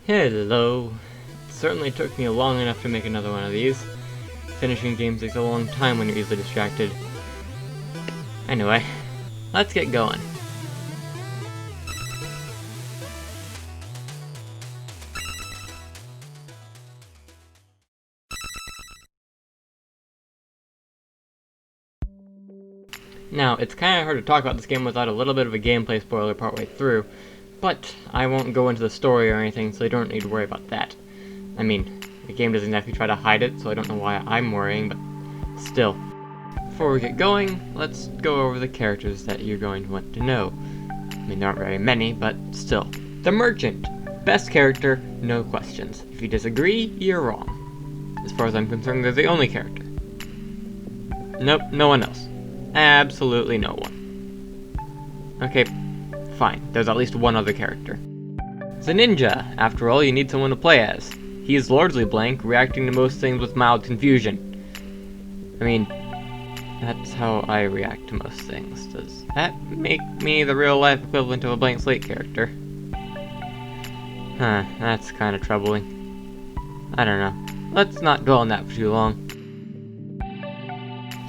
Hello. It certainly took me long enough to make another one of these. Finishing games takes a long time when you're easily distracted. Anyway, let's get going. Now, it's kinda hard to talk about this game without a little bit of a gameplay spoiler partway through, but I won't go into the story or anything, so you don't need to worry about that. I mean, the game doesn't exactly try to hide it, so I don't know why I'm worrying, but still. Before we get going, let's go over the characters that you're going to want to know. I mean, there aren't very many, but still. The Merchant. Best character, no questions. If you disagree, you're wrong. As far as I'm concerned, they're the only character. Nope, no one else. Absolutely no one. Okay, fine. There's at least one other character. The Ninja. After all, you need someone to play as. He is largely blank, reacting to most things with mild confusion. I mean, that's how I react to most things. Does that make me the real-life equivalent of a blank slate character? Huh, that's kind of troubling. I don't know. Let's not dwell on that for too long.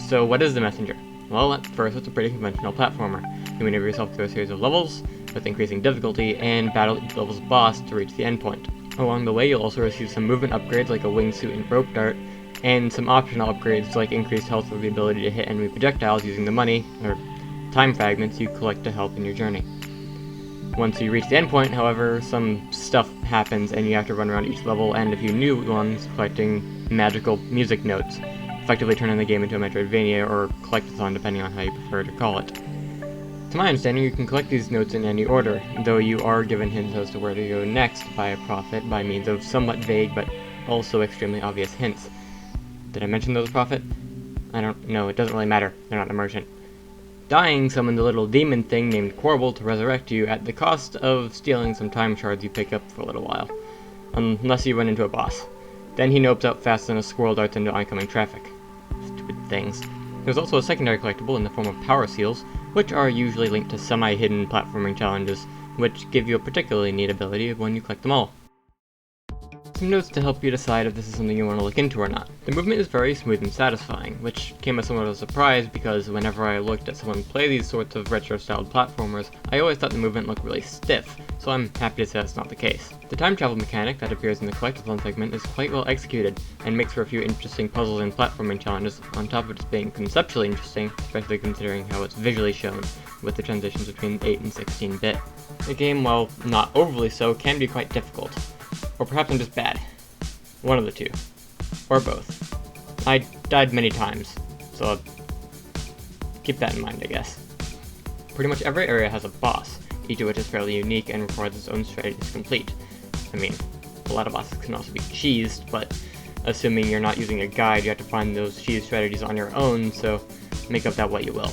So, what is the Messenger? Well, at first, it's a pretty conventional platformer. You maneuver yourself through a series of levels, with increasing difficulty, and battle each level's boss to reach the endpoint. Along the way, you'll also receive some movement upgrades like a wingsuit and rope dart, and some optional upgrades like increased health or the ability to hit enemy projectiles using the money, or time fragments you collect to help in your journey. Once you reach the endpoint, however, some stuff happens and you have to run around each level and a few new ones collecting magical music notes, effectively turning the game into a Metroidvania or collectathon depending on how you prefer to call it. To my understanding, you can collect these notes in any order, though you are given hints as to where to go next by a prophet by means of somewhat vague but also extremely obvious hints. Did I mention those prophet? I don't know, it doesn't really matter, they're not a merchant. Dying summons a little demon thing named Quarble to resurrect you at the cost of stealing some time shards you pick up for a little while. Unless you run into a boss. Then he nopes out faster than a squirrel darts into oncoming traffic. Stupid things. There's also a secondary collectible in the form of power seals, which are usually linked to semi-hidden platforming challenges, which give you a particularly neat ability when you collect them all. Some notes to help you decide if this is something you want to look into or not. The movement is very smooth and satisfying, which came as somewhat of a surprise because whenever I looked at someone play these sorts of retro-styled platformers, I always thought the movement looked really stiff, so I'm happy to say that's not the case. The time travel mechanic that appears in the collectathon segment is quite well executed, and makes for a few interesting puzzles and platforming challenges, on top of just being conceptually interesting, especially considering how it's visually shown, with the transitions between 8 and 16-bit. The game, while not overly so, can be quite difficult. Or perhaps I'm just bad. One of the two. Or both. I died many times, so keep that in mind, I guess. Pretty much every area has a boss, each of which is fairly unique and requires its own strategy to complete. I mean, a lot of bosses can also be cheesed, but assuming you're not using a guide, you have to find those cheese strategies on your own, so make of that what you will.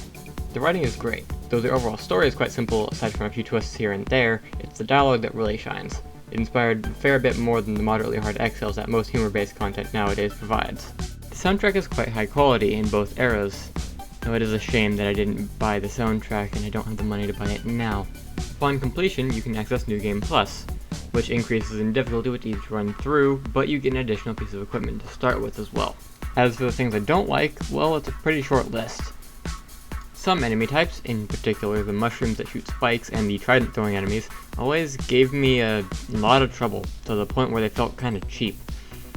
The writing is great. Though the overall story is quite simple, aside from a few twists here and there, it's the dialogue that really shines. It inspired a fair bit more than the moderately hard excels that most humor-based content nowadays provides. The soundtrack is quite high quality in both eras, though it is a shame that I didn't buy the soundtrack and I don't have the money to buy it now. Upon completion, you can access New Game Plus, which increases in difficulty with each run through, but you get an additional piece of equipment to start with as well. As for the things I don't like, well, it's a pretty short list. Some enemy types, in particular the mushrooms that shoot spikes and the trident throwing enemies, always gave me a lot of trouble, to the point where they felt kinda cheap.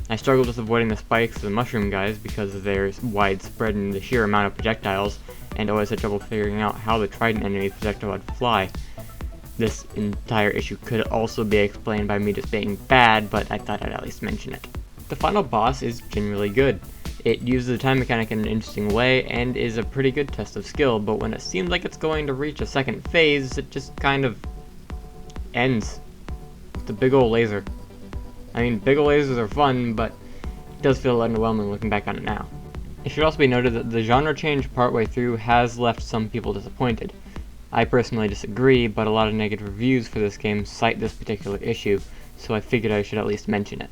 I struggled with avoiding the spikes of the mushroom guys because of their widespread and the sheer amount of projectiles, and always had trouble figuring out how the trident enemy's projectile would fly. This entire issue could also be explained by me just being bad, but I thought I'd at least mention it. The final boss is generally good. It uses the time mechanic in an interesting way, and is a pretty good test of skill, but when it seems like it's going to reach a second phase, it just kind of ends. With a big ol' laser. I mean, big ol' lasers are fun, but it does feel underwhelming looking back on it now. It should also be noted that the genre change partway through has left some people disappointed. I personally disagree, but a lot of negative reviews for this game cite this particular issue, so I figured I should at least mention it.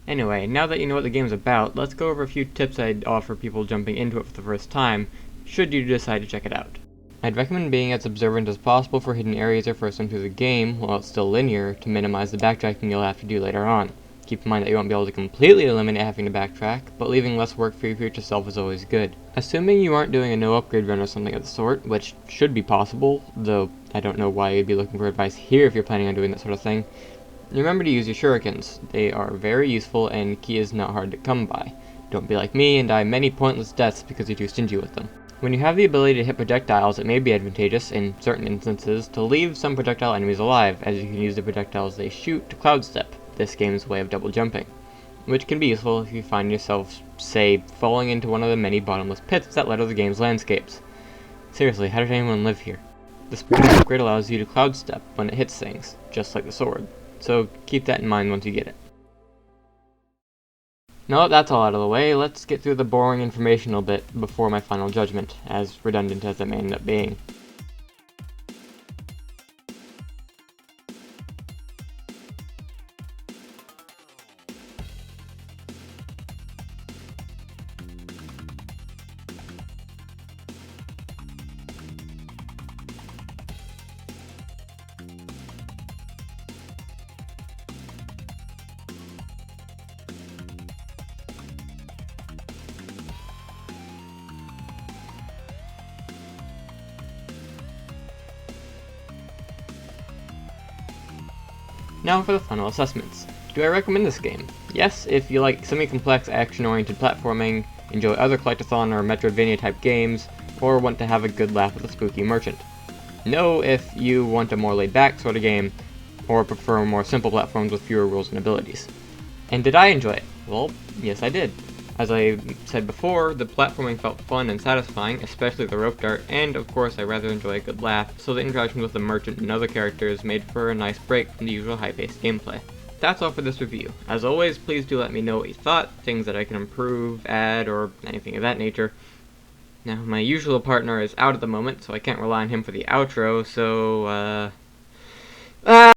Anyway, now that you know what the game's about, let's go over a few tips I'd offer people jumping into it for the first time, should you decide to check it out. I'd recommend being as observant as possible for hidden areas or first time through the game, while it's still linear, to minimize the backtracking you'll have to do later on. Keep in mind that you won't be able to completely eliminate having to backtrack, but leaving less work for your future self is always good. Assuming you aren't doing a no upgrade run or something of the sort, which should be possible, though I don't know why you'd be looking for advice here if you're planning on doing that sort of thing, remember to use your shurikens. They are very useful and ki is not hard to come by. Don't be like me and die many pointless deaths because you're too stingy with them. When you have the ability to hit projectiles, it may be advantageous, in certain instances, to leave some projectile enemies alive, as you can use the projectiles they shoot to cloud step, this game's way of double jumping, which can be useful if you find yourself, say, falling into one of the many bottomless pits that litter the game's landscapes. Seriously, how did anyone live here? The speed upgrade allows you to cloud step when it hits things, just like the sword, so keep that in mind once you get it. Now that that's all out of the way, let's get through the boring informational bit before my final judgment, as redundant as it may end up being. Now for the final assessments. Do I recommend this game? Yes, if you like semi-complex action-oriented platforming, enjoy other Collectathon or Metroidvania type games, or want to have a good laugh with a spooky merchant. No if you want a more laid-back sort of game, or prefer more simple platforms with fewer rules and abilities. And did I enjoy it? Well, yes I did. As I said before, the platforming felt fun and satisfying, especially the rope dart, and of course I rather enjoy a good laugh, so the interaction with the merchant and other characters made for a nice break from the usual high-paced gameplay. That's all for this review. As always, please do let me know what you thought, things that I can improve, add, or anything of that nature. Now, my usual partner is out at the moment, so I can't rely on him for the outro, so,